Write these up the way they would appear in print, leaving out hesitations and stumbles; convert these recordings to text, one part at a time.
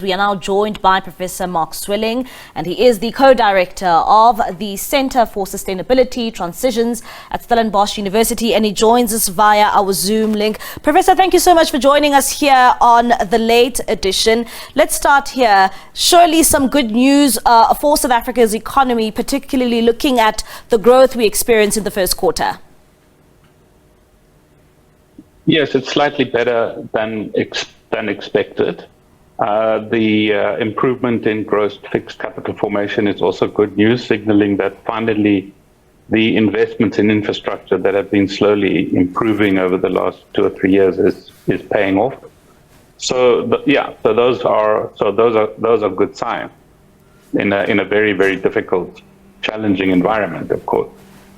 We are now joined by Professor Mark Swilling, and he is the co-director of the Center for Sustainability Transitions at Stellenbosch University, and he joins us via our Zoom link. Professor, thank you so much for joining us here on the late edition. Let's start here. Surely some good news for South Africa's economy, particularly looking at the growth we experienced in the first quarter. Yes, it's slightly better than expected. The improvement in gross fixed capital formation is also good news, signaling that finally the investments in infrastructure that have been slowly improving over the last 2 or 3 years is paying off. So those are good signs in a very, very difficult, challenging environment, of course.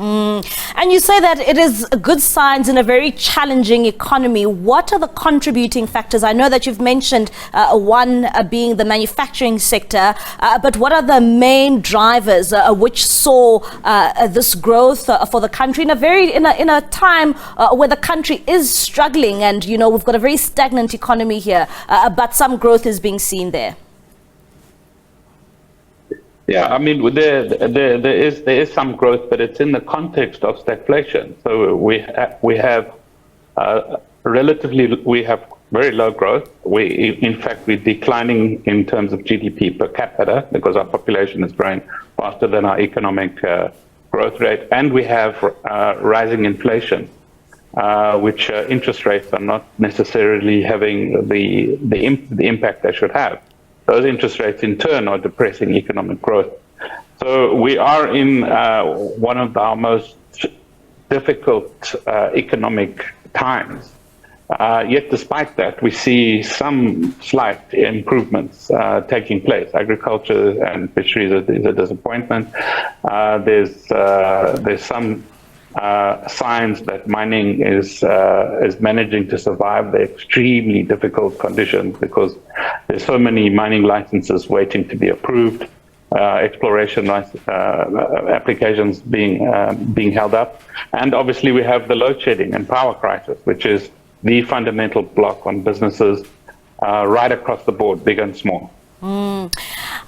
And you say that it is good signs in a very challenging economy. What are the contributing factors? I know that you've mentioned one being the manufacturing sector, but what are the main drivers which saw this growth for the country in a time where the country is struggling, and we've got a very stagnant economy here, but some growth is being seen there? Yeah, I mean, there is some growth, but it's in the context of stagflation. So we have very low growth. In fact, we're declining in terms of GDP per capita because our population is growing faster than our economic growth rate, and we have rising inflation, which interest rates are not necessarily having the impact they should have. Those interest rates, in turn, are depressing economic growth. So we are in one of our most difficult economic times. Yet, despite that, we see some slight improvements taking place. Agriculture and fisheries is a disappointment. There's some signs that mining is managing to survive the extremely difficult conditions because there's so many mining licenses waiting to be approved, exploration applications being held up, and obviously we have the load shedding and power crisis, which is the fundamental block on businesses right across the board, big and small.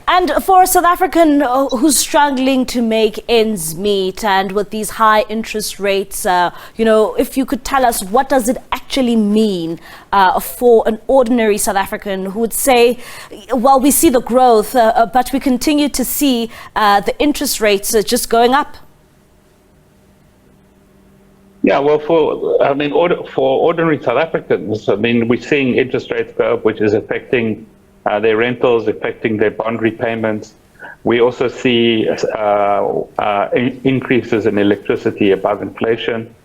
And for a South African who's struggling to make ends meet, and with these high interest rates, if you could tell us, what does it actually mean for an ordinary South African who would say, well, we see the growth, but we continue to see the interest rates just going up? Yeah, well, for ordinary South Africans, we're seeing interest rates go up, which is affecting their rentals, affecting their bond repayments. We also see increases in electricity above inflation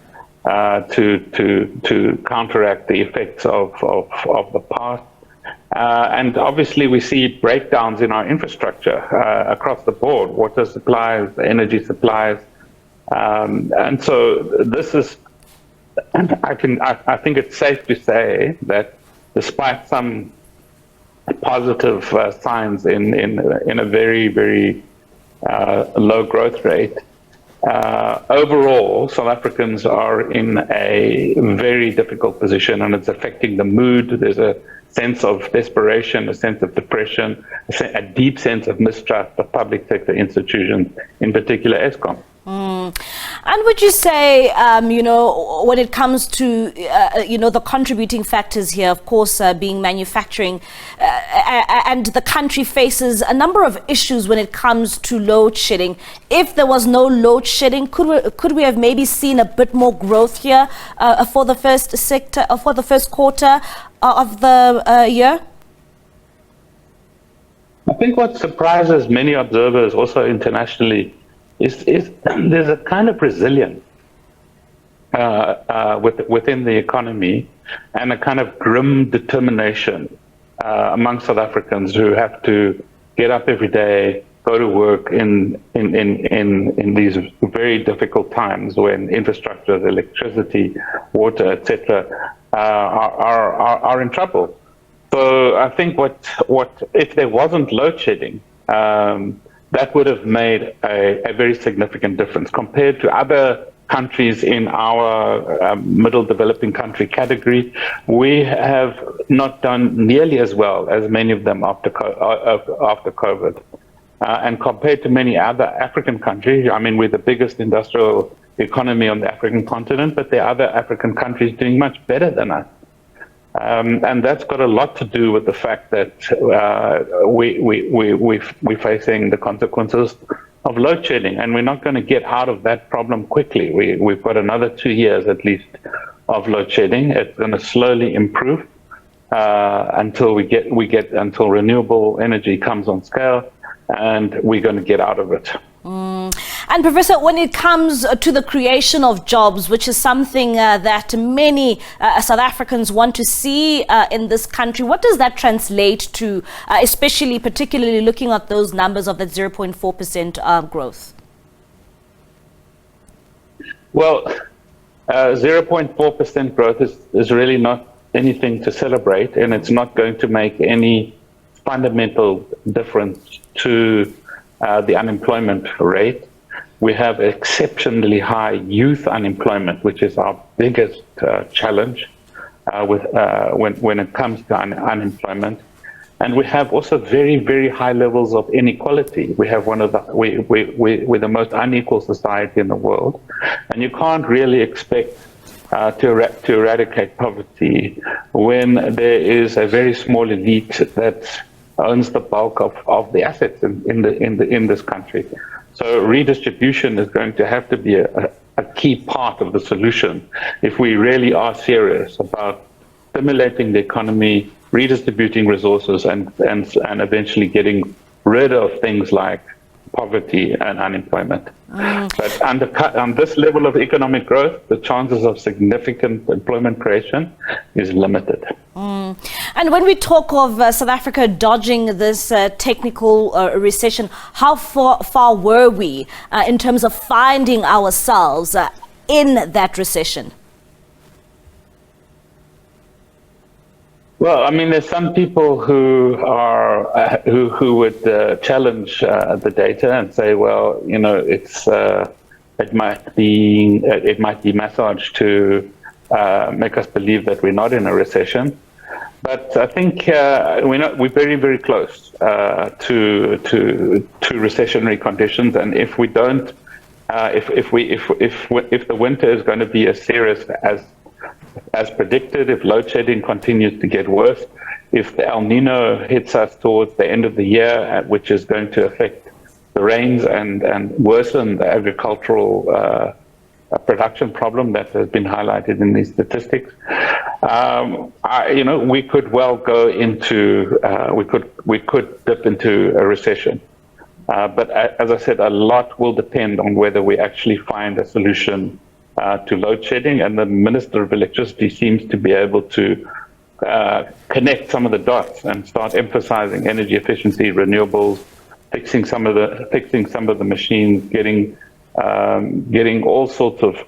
to counteract the effects of the past. And obviously we see breakdowns in our infrastructure across the board, water supplies, energy supplies. And so this is, and I think it's safe to say that despite some positive signs in a very, very low growth rate, overall South Africans are in a very difficult position, and it's affecting the mood. There's a sense of desperation, a sense of depression, a deep sense of mistrust of public sector institutions, in particular Eskom. And would you say, when it comes to, the contributing factors here, of course, being manufacturing, and the country faces a number of issues when it comes to load shedding. If there was no load shedding, could we have maybe seen a bit more growth here for the first quarter of the year? I think what surprises many observers, also internationally, is there's a kind of resilience within the economy, and a kind of grim determination among South Africans who have to get up every day, go to work in these very difficult times when infrastructure, electricity, water, etc., are in trouble. So I think what if there wasn't load shedding, that would have made a very significant difference compared to other countries in our middle developing country category, we have not done nearly as well as many of them after COVID. And compared to many other African countries, I mean, we're the biggest industrial economy on the African continent, but there are other African countries doing much better than us. And that's got a lot to do with the fact that we're facing the consequences of load shedding, and we're not going to get out of that problem quickly. We've got another 2 years at least of load shedding. It's going to slowly improve until until renewable energy comes on scale, and we're going to get out of it. And Professor, when it comes to the creation of jobs, which is something that many South Africans want to see in this country, what does that translate to, particularly looking at those numbers of that 0.4% growth? Well, 0.4% growth is really not anything to celebrate, and it's not going to make any fundamental difference to the unemployment rate. We have exceptionally high youth unemployment, which is our biggest challenge when it comes to unemployment. And we have also very, very high levels of inequality. We have we're the most unequal society in the world, and you can't really expect to eradicate poverty when there is a very small elite that owns the bulk of the assets in this country. So redistribution is going to have to be a key part of the solution if we really are serious about stimulating the economy, redistributing resources, and eventually getting rid of things like poverty and unemployment. But on this level of economic growth, the chances of significant employment creation is limited. And when we talk of South Africa dodging this technical recession, how far were we in terms of finding ourselves in that recession? Well, I mean, there's some people who are who would challenge the data and say, well, you know, it might be massaged to make us believe that we're not in a recession. But I think we're very, very close to recessionary conditions, and if we don't, if the winter is going to be as serious as predicted, if load shedding continues to get worse, if the El Nino hits us towards the end of the year, which is going to affect the rains and worsen the agricultural production problem that has been highlighted in these statistics, we could well go into we could dip into a recession. But as I said, a lot will depend on whether we actually find a solution to load shedding, and the Minister of Electricity seems to be able to connect some of the dots and start emphasizing energy efficiency, renewables, fixing some of the machines, getting all sorts of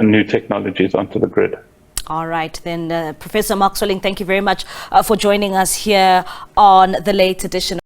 new technologies onto the grid. All right, then, Professor Swilling, thank you very much for joining us here on the late edition.